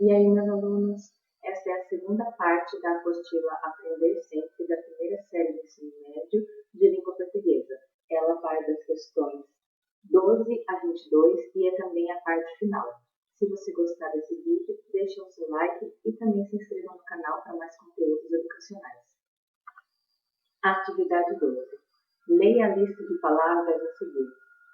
E aí, meus alunos, essa é a segunda parte da apostila Aprender Sempre, da primeira série do ensino médio de língua portuguesa. Ela vai das questões 12 a 22 e é também a parte final. Se você gostar desse vídeo, deixe o seu like e também se inscreva no canal para mais conteúdos educacionais. Atividade 12. Leia a lista de palavras a seguir.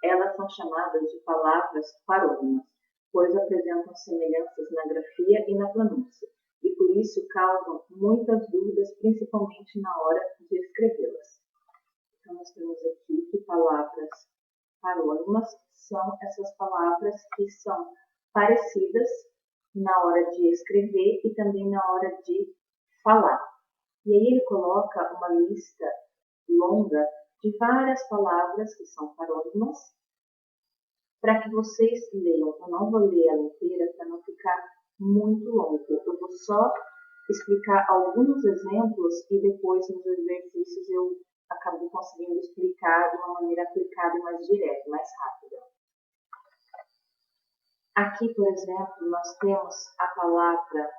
Elas são chamadas de palavras parônimas, pois apresentam semelhanças na grafia e na pronúncia, e por isso causam muitas dúvidas, principalmente na hora de escrevê-las. Então, nós temos aqui que palavras parônimas são essas palavras que são parecidas na hora de escrever e também na hora de falar. E aí ele coloca uma lista longa de várias palavras que são parônimas, para que vocês leiam. Eu não vou ler ela inteira para não ficar muito longo. Eu vou só explicar alguns exemplos e depois nos exercícios eu acabo conseguindo explicar de uma maneira aplicada e mais direta, mais rápida. Aqui, por exemplo, nós temos a palavra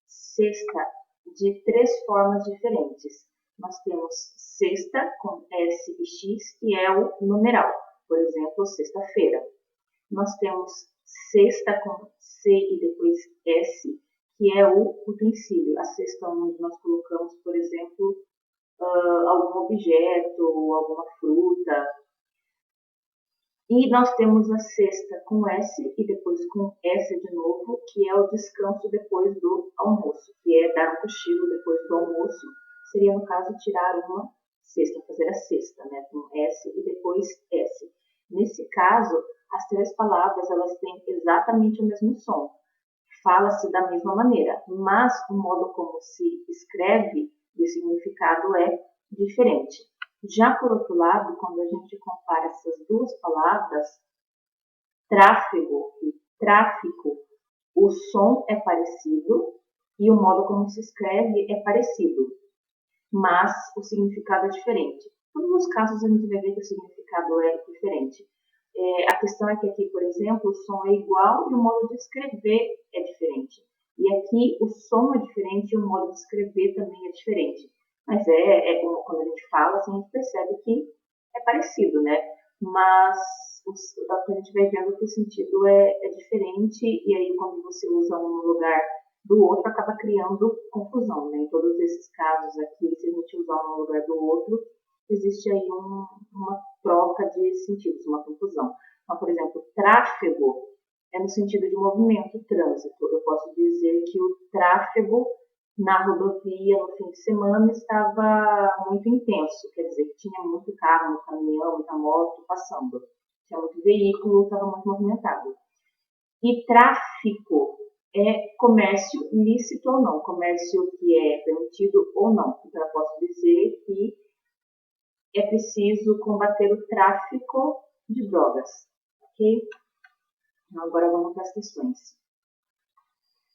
cesta de 3 formas diferentes. Nós temos sexta com S e X, que é o numeral. Por exemplo, sexta-feira. Nós temos cesta com C e depois S, que é o utensílio. A cesta onde nós colocamos, por exemplo, algum objeto, alguma fruta. E nós temos a cesta com S e depois com S de novo, que é o descanso depois do almoço, que é dar um cochilo depois do almoço. Seria, no caso, tirar uma cesta, fazer a cesta, né, com S e depois S. Nesse caso, as 3 palavras elas têm exatamente o mesmo som. Fala-se da mesma maneira, mas o modo como se escreve e o significado é diferente. Já por outro lado, quando a gente compara essas 2 palavras, tráfego e tráfico, o som é parecido e o modo como se escreve é parecido, mas o significado é diferente. Em todos os casos a gente vai ver que o significado é diferente. A questão é que aqui, por exemplo, o som é igual e o modo de escrever é diferente. E aqui o som é diferente e o modo de escrever também é diferente. Mas como quando a gente fala, assim, a gente percebe que é parecido, né? Mas a gente vai vendo que o sentido é diferente e aí quando você usa um no lugar do outro, acaba criando confusão, né? Em todos esses casos aqui, se a gente usar um no lugar do outro, existe aí uma troca de sentidos, uma confusão. Então, por exemplo, tráfego é no sentido de movimento, trânsito. Eu posso dizer que o tráfego na rodovia no fim de semana estava muito intenso, quer dizer, que tinha muito carro, muito caminhão, muita moto passando. Tinha muito veículo, estava muito movimentado. E tráfico é comércio lícito ou não, comércio que é permitido ou não. Então, eu posso dizer que é preciso combater o tráfico de drogas, ok? Então, agora vamos para as questões.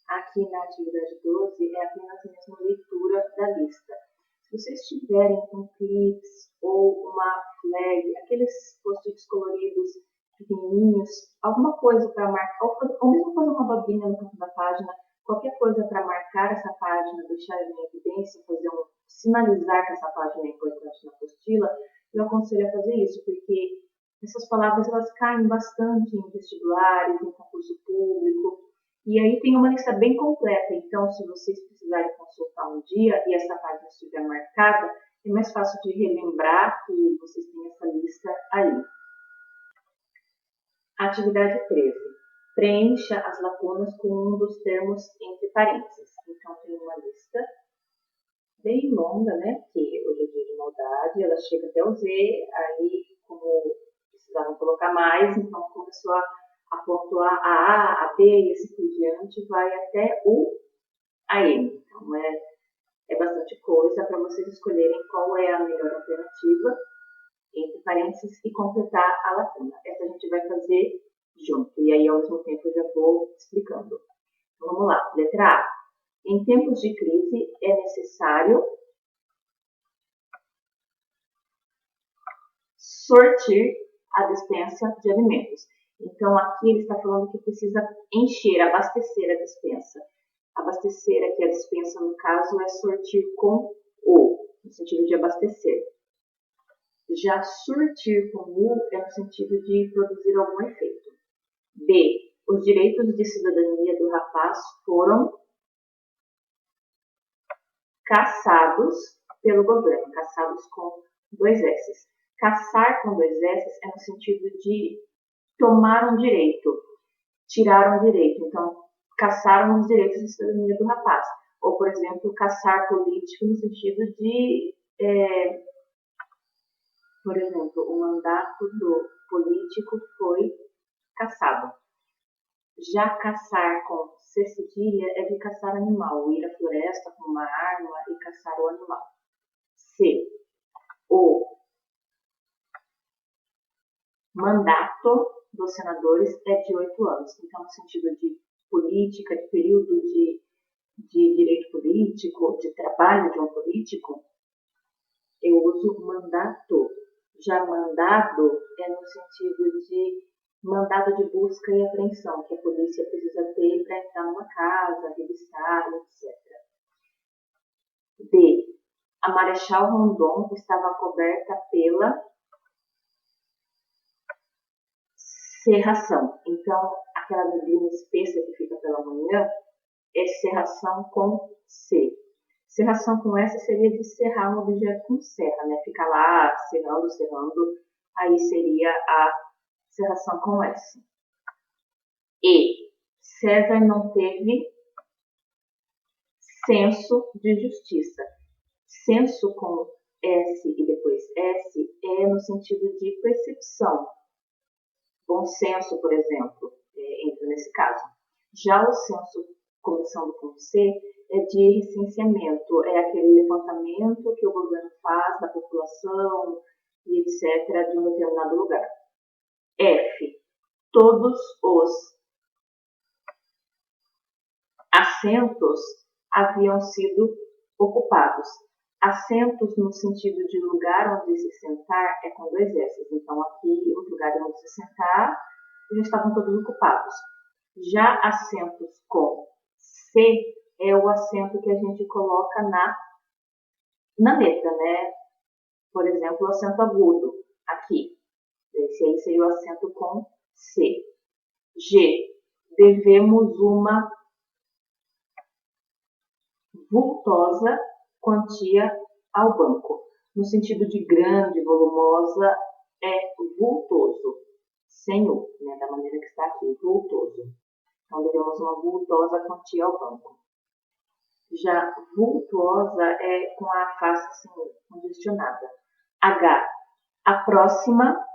Aqui na atividade 12 é apenas mesmo leitura da lista. Se vocês tiverem um clips ou uma flag, aqueles post-its coloridos pequenininhos, alguma coisa para marcar, ou mesmo fazer uma dobrinha no canto da página, qualquer coisa para marcar essa página, deixar em evidência, sinalizar que essa página é importante na apostila, eu aconselho a fazer isso, porque essas palavras elas caem bastante em vestibulares, em concurso público, e aí tem uma lista bem completa, então se vocês precisarem consultar um dia e essa página estiver marcada, é mais fácil de relembrar que vocês têm essa lista aí. Atividade 13. Preencha as lacunas com um dos termos entre parênteses. Então tem uma lista bem longa, né? Que hoje é dia de maldade, ela chega até o Z, aí como precisavam colocar mais, então começou a pontuar a A, a B e assim por diante, vai até o AM. Então é bastante coisa para vocês escolherem qual é a melhor alternativa, entre parênteses, e completar a lacuna. Essa a gente vai fazer junto, e aí ao mesmo tempo eu já vou explicando. Então, vamos lá, letra A. Em tempos de crise é necessário sortir a despensa de alimentos. Então, aqui ele está falando que precisa encher, abastecer a despensa. Abastecer aqui a despensa, no caso, é sortir com o, no sentido de abastecer. Já surtir com o é no sentido de produzir algum efeito. B. Os direitos de cidadania do rapaz foram caçados pelo governo. Caçados com 2 S. Caçar com 2 S é no sentido de tomar um direito, tirar um direito. Então, caçaram os direitos de cidadania do rapaz. Ou, por exemplo, caçar político no sentido de, por exemplo, o mandato do político foi caçado. Já caçar com C cedilha é de caçar animal, ir à floresta com uma arma e caçar o animal. C. O mandato dos senadores é de 8 anos. Então, no sentido de política, de período de direito político, de trabalho de um político, eu uso mandato. Já mandado é no sentido de mandado de busca e apreensão, que a polícia precisa ter para entrar numa casa, revistar, etc. D. A Marechal Rondon estava coberta pela cerração. Então, aquela neblina espessa que fica pela manhã é cerração com C. Cerração com S seria de serrar um objeto com serra, né? Ficar lá serrando, serrando, aí seria a cerração com S. E. César não teve senso de justiça. Senso com S e depois S é no sentido de percepção. Bom senso, por exemplo, entra nesse caso. Já o senso, começando com C, é de recenseamento, é aquele levantamento que o governo faz da população e etc. de um determinado lugar. F. Todos os assentos haviam sido ocupados. Assentos no sentido de lugar onde se sentar é com 2 S. Então, aqui, os lugares onde se sentar já estavam todos ocupados. Já assentos com C é o acento que a gente coloca na letra, né? Por exemplo, o acento agudo, aqui. Esse aí seria o acento com C. G. Devemos uma vultosa quantia ao banco. No sentido de grande, volumosa, é vultoso. Sem o, né, da maneira que está aqui, vultoso. Então, devemos uma vultosa quantia ao banco. Já vultuosa é com a face assim, congestionada. H. A próxima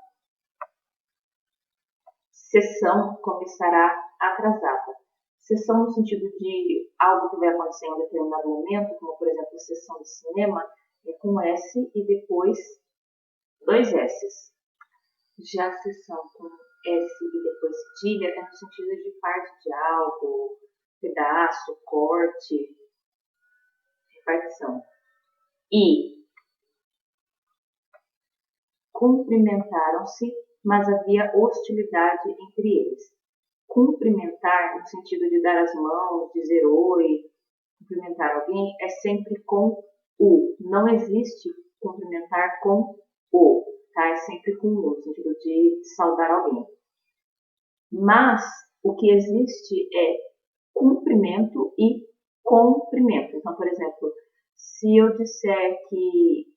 sessão começará atrasada. Sessão no sentido de algo que vai acontecer em um determinado momento, como por exemplo, sessão de cinema, é com S e depois 2 S's. Já a sessão com S e depois cedilha é no sentido de parte de algo, pedaço, corte, repartição. E cumprimentaram-se, mas havia hostilidade entre eles. Cumprimentar, no sentido de dar as mãos, dizer oi, cumprimentar alguém, é sempre com o. Não existe cumprimentar com o, tá? É sempre com o, no sentido de saudar alguém. Mas o que existe é cumprimento e cumprimento. Então, por exemplo, se eu disser que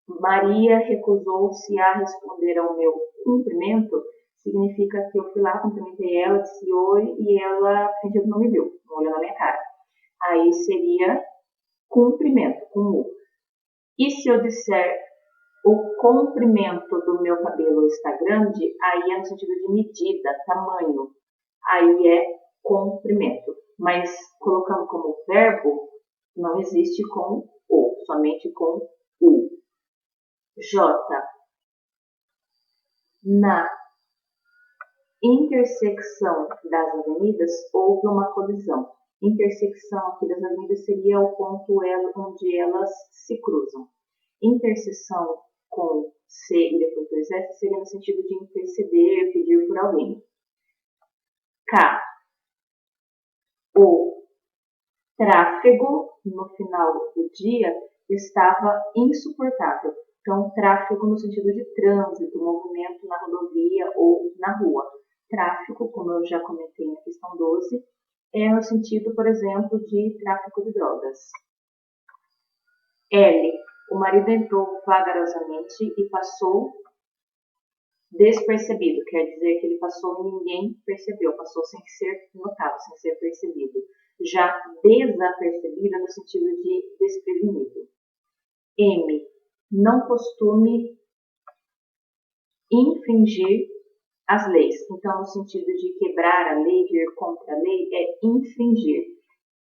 Maria recusou-se a responder ao meu cumprimento, significa que eu fui lá, cumprimentei ela, disse oi e ela fingiu que não me viu, não olhou na minha cara. Aí seria cumprimento, com U. E se eu disser o comprimento do meu cabelo está grande, aí é no sentido de medida, tamanho. Aí é comprimento. Mas colocando como verbo, não existe com O, somente com U. J. Na intersecção das avenidas houve uma colisão. Intersecção aqui das avenidas seria o ponto onde elas se cruzam. Interseção com C e depois dois S, seria no sentido de interceder, pedir por alguém. K, o tráfego no final do dia estava insuportável. Então, tráfego no sentido de trânsito, movimento na rodovia ou na rua. Tráfico, como eu já comentei na questão 12, é no sentido, por exemplo, de tráfico de drogas. L, o marido entrou vagarosamente e passou despercebido, quer dizer que ele passou e ninguém percebeu, passou sem ser notado, sem ser percebido. Já desapercebido no sentido de desprevenido. M, não costume infringir as leis. Então, no sentido de quebrar a lei, de ir contra a lei, é infringir.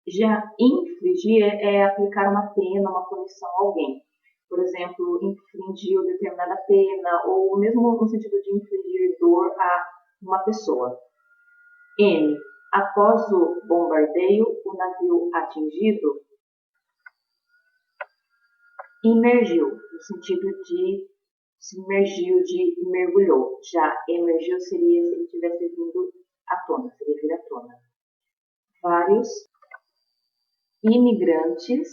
Já infligir é aplicar uma pena, uma punição a alguém. Por exemplo, infligiu determinada pena, ou mesmo no sentido de infligir dor a uma pessoa. N, após o bombardeio, o navio atingido imergiu, no sentido de se imergiu, de mergulhou. Já emergiu seria se ele tivesse vindo à tona, seria vir à tona. Vários imigrantes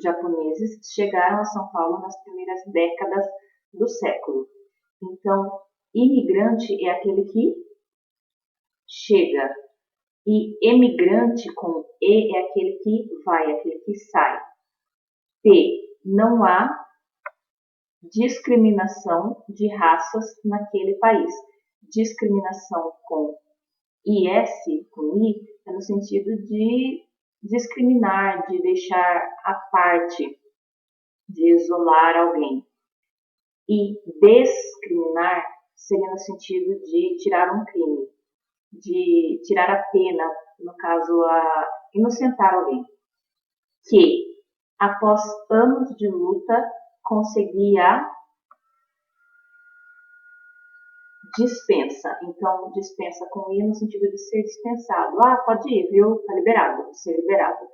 japoneses chegaram a São Paulo nas primeiras décadas do século. Então, imigrante é aquele que chega, e emigrante com E é aquele que vai, aquele que sai. P, não há discriminação de raças naquele país. Discriminação com IS, com I, é no sentido de discriminar, de deixar à parte, de isolar alguém. E descriminar seria no sentido de tirar um crime, de tirar a pena, no caso, a inocentar alguém. Que, após anos de luta, conseguia dispensa. Então, dispensa com I no sentido de ser dispensado. Ah, pode ir, viu? Tá liberado, ser liberado.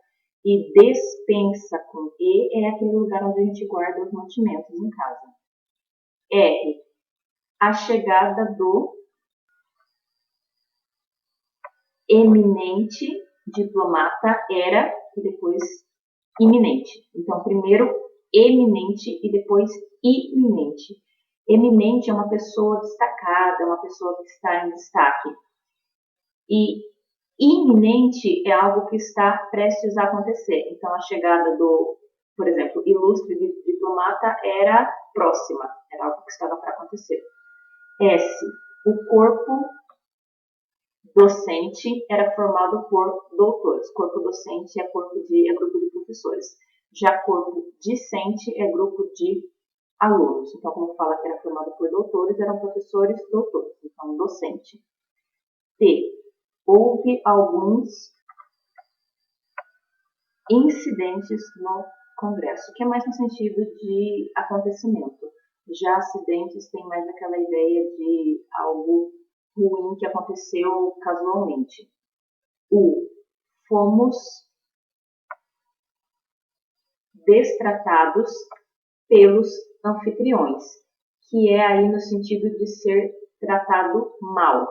E despensa com E é aquele lugar onde a gente guarda os mantimentos em casa. R, a chegada do eminente diplomata era e depois iminente. Então, primeiro eminente e depois iminente. Eminente é uma pessoa destacada, é uma pessoa que está em destaque. E iminente é algo que está prestes a acontecer. Então, a chegada do, por exemplo, ilustre diplomata era próxima, era algo que estava para acontecer. S, o corpo docente era formado por doutores. Corpo docente é grupo de professores. Já corpo discente é grupo de alunos. Então, como fala que era formado por doutores, eram professores doutores. Então, docente. T, houve alguns incidentes no Congresso, que é mais no sentido de acontecimento. Já acidentes tem mais aquela ideia de algo ruim que aconteceu casualmente. U, fomos destratados pelos anfitriões, que é aí no sentido de ser tratado mal.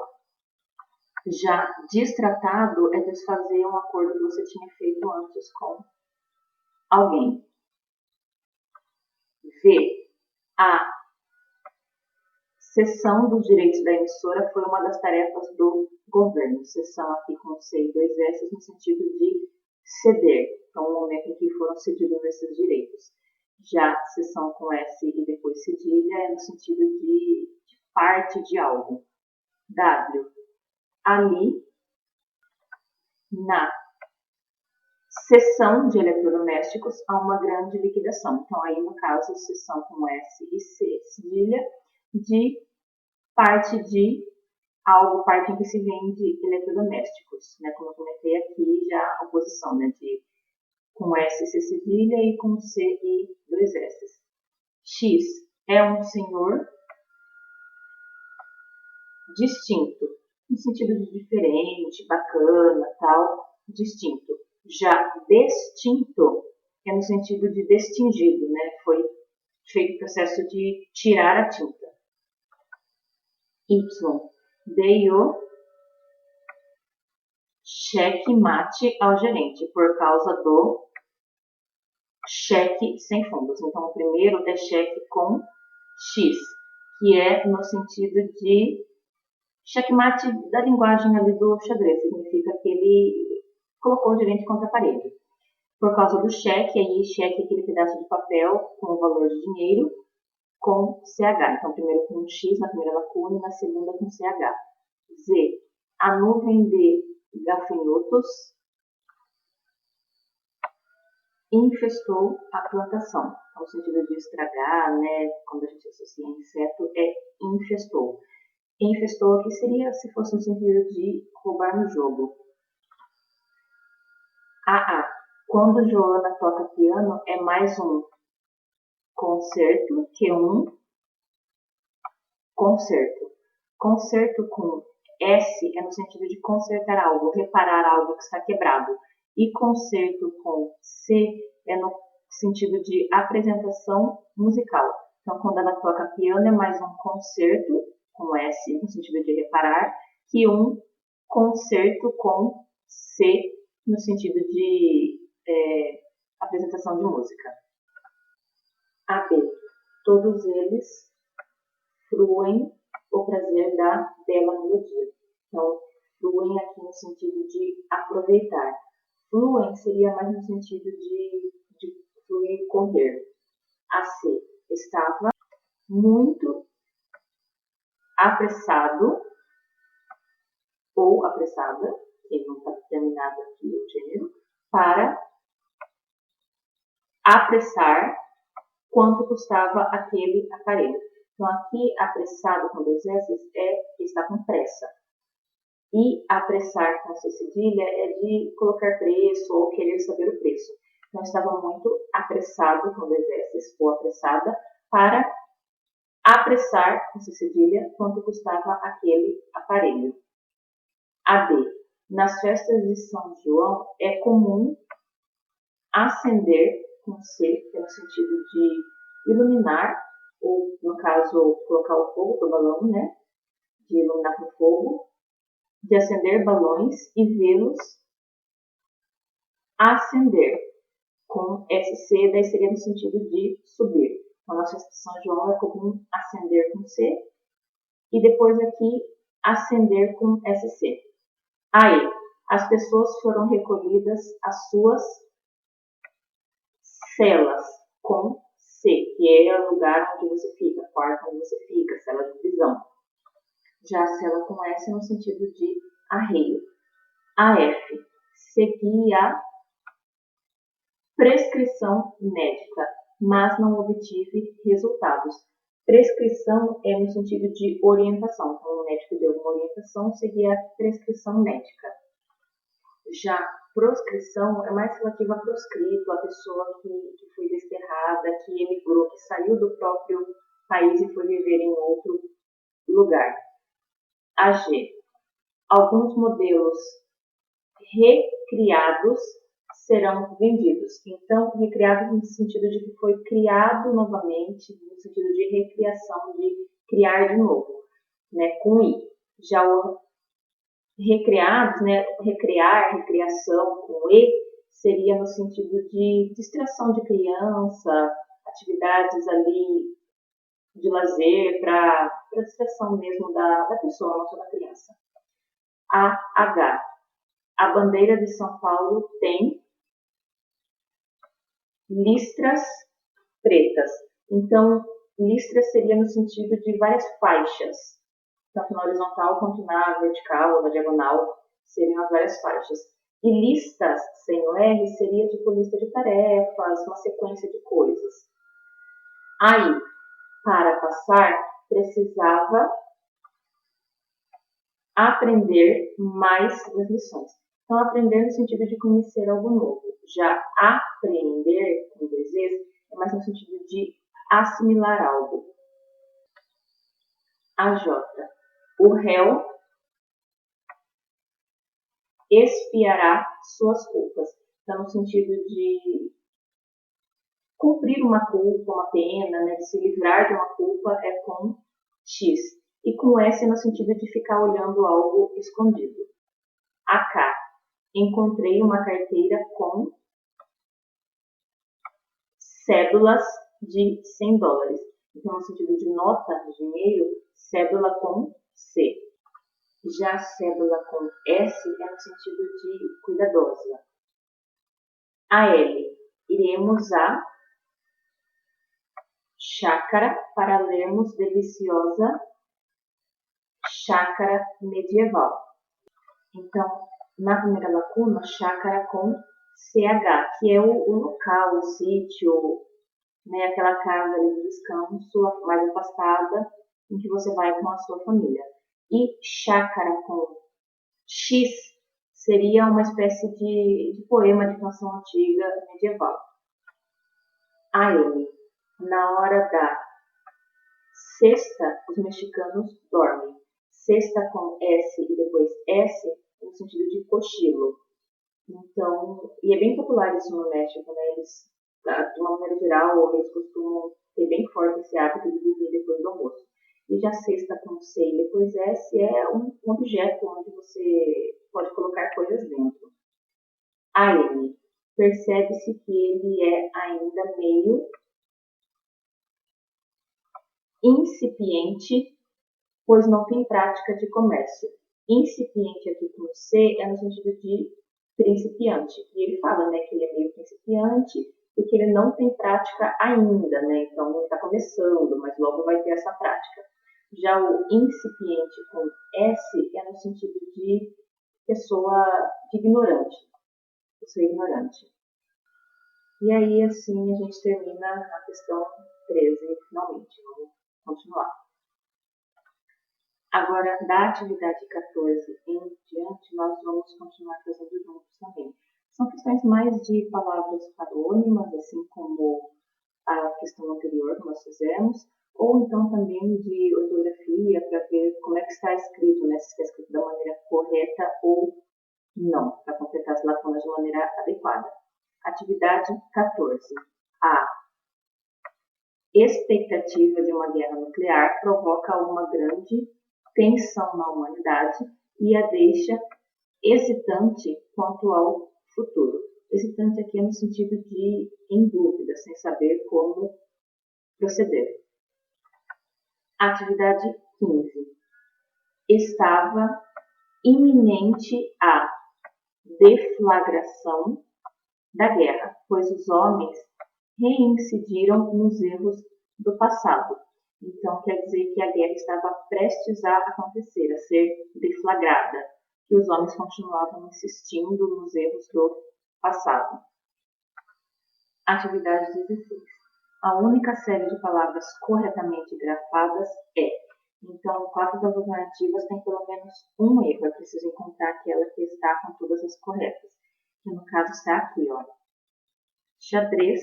Já destratado é desfazer um acordo que você tinha feito antes com alguém. V, a cessão dos direitos da emissora foi uma das tarefas do governo. Cessão aqui com C e dois S no sentido de ceder. Então, o momento em que foram cedidos esses direitos. Já cessão com S e depois cedilha é no sentido de parte de algo. W, ali, na cessão de eletrodomésticos há uma grande liquidação. Então, aí no caso, cessão com S e C, cedilha, de parte de algo, parte em que se vende eletrodomésticos, né? Como eu comentei aqui, já a oposição, né? De com S, C cedilha e com C e dois S. X é um senhor distinto, no sentido de diferente, bacana, tal, distinto. Já distinto é no sentido de distinguido, né? Foi feito o processo de tirar a tinta. Y. Dei o cheque mate ao gerente por causa do cheque sem fundos. Então, o primeiro é cheque com X, que é no sentido de checkmate da linguagem ali do xadrez. Significa que ele colocou o gerente contra a parede. Por causa do cheque, aí cheque é aquele pedaço de papel com o valor de dinheiro com CH. Então, primeiro com X na primeira lacuna e na segunda com CH. Z. A nuvem de gafanhotos infestou a plantação. No sentido de estragar, né? Quando a gente associa inseto, é infestou. Infestou aqui seria se fosse no sentido de roubar no jogo. AA. Quando Joana toca piano, é mais um concerto que um concerto. Concerto com S é no sentido de consertar algo, reparar algo que está quebrado. E concerto com C é no sentido de apresentação musical. Então, quando ela toca piano, é mais um concerto com S, no sentido de reparar, que um concerto com C, no sentido de apresentação de música. AB. Todos eles fruem o prazer da bela melodia. Então, fruem aqui no sentido de aproveitar. Fluem seria mais no sentido de fluir, correr. AC. Estava muito apressado ou apressada, que não está determinado aqui o gênero, para apressar quanto custava aquele aparelho. Então, aqui, apressado com dois S é que está com pressa. E apressar com C cedilha é de colocar preço ou querer saber o preço. Então, estava muito apressado com dois S ou apressada para apressar com C cedilha quanto custava aquele aparelho. AD. Nas festas de São João é comum acender com C, que é no sentido de iluminar, ou no caso, colocar o fogo para o balão, né? De iluminar com fogo, de acender balões e vê-los acender com SC, daí seria no sentido de subir. Então, na festa de São João é comum acender com C e depois aqui acender com SC. Aí, as pessoas foram recolhidas às suas celas com C, que é o lugar onde você fica, quarto onde você fica, cela de prisão. Já a cela com S é no sentido de arreio. AF. Segui a prescrição médica, mas não obtive resultados. Prescrição é no sentido de orientação. Então, o médico deu uma orientação, segui a prescrição médica. Já proscrição é mais relativa a proscrito, a pessoa que foi desterrada, que emigrou, que saiu do próprio país e foi viver em outro lugar. AG. Alguns modelos recriados serão vendidos. Então, recriados no sentido de que foi criado novamente, no sentido de recriação, de criar de novo, né, com I. Já o recriados, né, recriar, recriação com E, seria no sentido de distração de criança, atividades ali de lazer, para distração mesmo da pessoa, não só da criança. AH. A bandeira de São Paulo tem listras pretas. Então, listras seria no sentido de várias faixas. Tanto na horizontal quanto na vertical ou na diagonal, seriam as várias faixas. E listas, sem o R, seria tipo lista de tarefas, uma sequência de coisas. Aí, para passar, precisava aprender mais das lições. Então, aprender no sentido de conhecer algo novo. Já aprender, com dois E's, é mais no sentido de assimilar algo. AJ. O réu expiará suas culpas. Então, no sentido de cumprir uma culpa, uma pena, né, de se livrar de uma culpa é com X. E com S no sentido de ficar olhando algo escondido. AK. Encontrei uma carteira com cédulas de $100. Então, no sentido de nota, dinheiro, cédula com C. Já cédula com S é no sentido de cuidadosa. AL. Iremos a chácara para lermos deliciosa chácara medieval. Então, na primeira lacuna, chácara com CH, que é o local, o sítio, né, aquela casa ali de descanso mais afastada, em que você vai com a sua família. E chácara com X seria uma espécie de poema de canção antiga medieval. AM. Na hora da sexta, os mexicanos dormem. Sexta com S e depois S, no sentido de cochilo. Então, e é bem popular isso no México, né? Eles, de uma maneira geral, eles costumam ter bem forte esse hábito de dormir depois do almoço. E já sexta com C e depois S é um objeto onde você pode colocar coisas dentro. AM. Percebe-se que ele é ainda meio incipiente, pois não tem prática de comércio. Incipiente aqui com C é no sentido de principiante. E ele fala, né, que ele é meio principiante, porque ele não tem prática ainda, né? Então ele está começando, mas logo vai ter essa prática. Já o incipiente com S é no sentido de pessoa de ignorante. Pessoa ignorante. E aí, assim, a gente termina a questão 13, finalmente. Vamos continuar. Agora, da atividade 14 em diante, nós vamos continuar fazendo juntos também. São questões mais de palavras parônimas, assim como a questão anterior que nós fizemos, ou então também de ortografia, para ver como é que está escrito, né? Se está escrito da maneira correta ou não, para completar as lacunas de maneira adequada. Atividade 14. A expectativa de uma guerra nuclear provoca uma grande tensão na humanidade e a deixa hesitante quanto ao futuro. Hesitante aqui é no sentido de em dúvida, sem saber como proceder. Atividade 15. Estava iminente a deflagração da guerra, pois os homens reincidiram nos erros do passado. Então, quer dizer que a guerra estava prestes a acontecer, a ser deflagrada, que os homens continuavam insistindo nos erros do passado. Atividade 16. A única série de palavras corretamente grafadas é. Então, 4 das alternativas tem pelo menos um erro. É preciso encontrar aquela que está com todas as corretas. Que no caso está aqui, ó. Xadrez,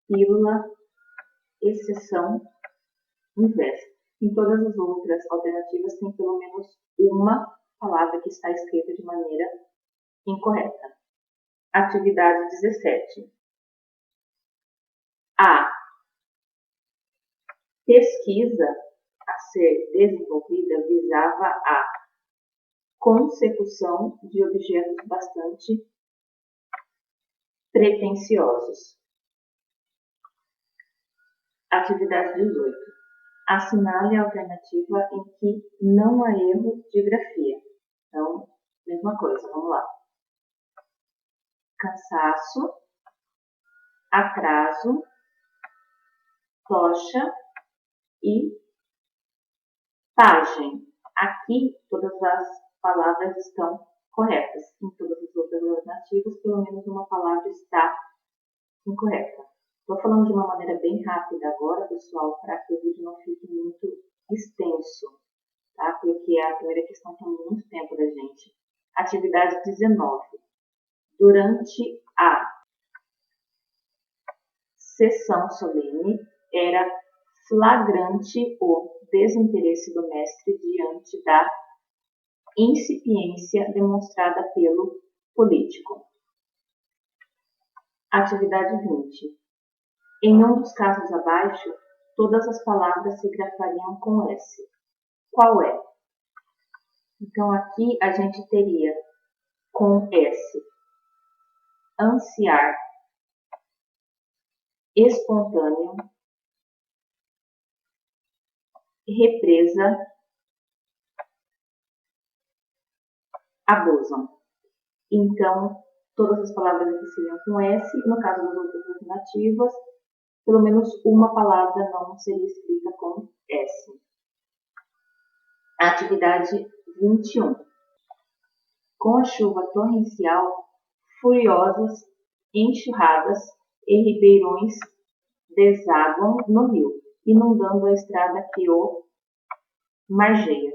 pílula, exceção, invés. Em todas as outras alternativas tem pelo menos uma palavra que está escrita de maneira incorreta. Atividade 17. A pesquisa a ser desenvolvida visava a consecução de objetos bastante pretensiosos. Atividade 18. Assinale a alternativa em que não há erro de grafia. Então, mesma coisa, vamos lá. Cansaço, atraso, tocha e pagem. Aqui, todas as palavras estão corretas. Em todas as outras alternativas, pelo menos uma palavra está incorreta. Estou falando de uma maneira bem rápida agora, pessoal, para que o vídeo não fique muito extenso, tá? Porque a primeira questão tomou muito tempo da gente. Atividade 19. Durante a sessão solene, era flagrante o desinteresse do mestre diante da incipiência demonstrada pelo político. Atividade 20. Em um dos casos abaixo, todas as palavras se grafariam com S. Qual é? Então, aqui a gente teria com S, ansiar, espontâneo, represa, abusam. Então, todas as palavras aqui seriam com S, no caso das outras alternativas, pelo menos uma palavra não seria escrita com S. Atividade 21. Com a chuva torrencial, furiosas enxurradas e ribeirões desaguam no rio, inundando a estrada que o margeia.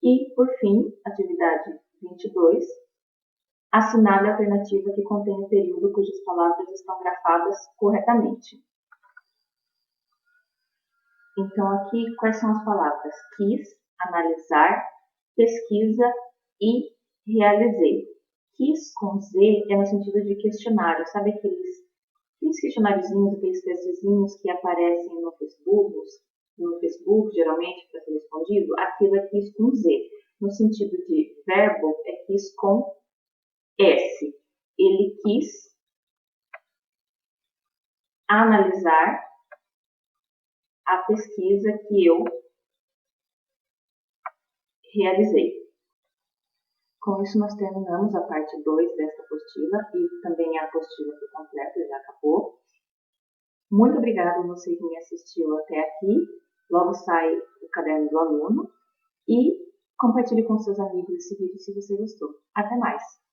E, por fim, atividade 22. Assinale a alternativa que contém o período cujas palavras estão grafadas corretamente. Então, aqui, quais são as palavras? Quis, analisar, pesquisa e realizei. Quis com Z é no sentido de questionário. Sabe aqueles questionáriozinhos, aqueles testezinhos que aparecem no Facebook, geralmente, para ser respondido? Aquilo é quis com Z. No sentido de verbo, é quis com S. Ele quis analisar a pesquisa que eu realizei. Com isso, nós terminamos a parte 2 desta apostila e também a apostila por completo, já acabou. Muito obrigada a você que me assistiu até aqui. Logo sai o caderno do aluno e compartilhe com seus amigos esse vídeo se você gostou. Até mais!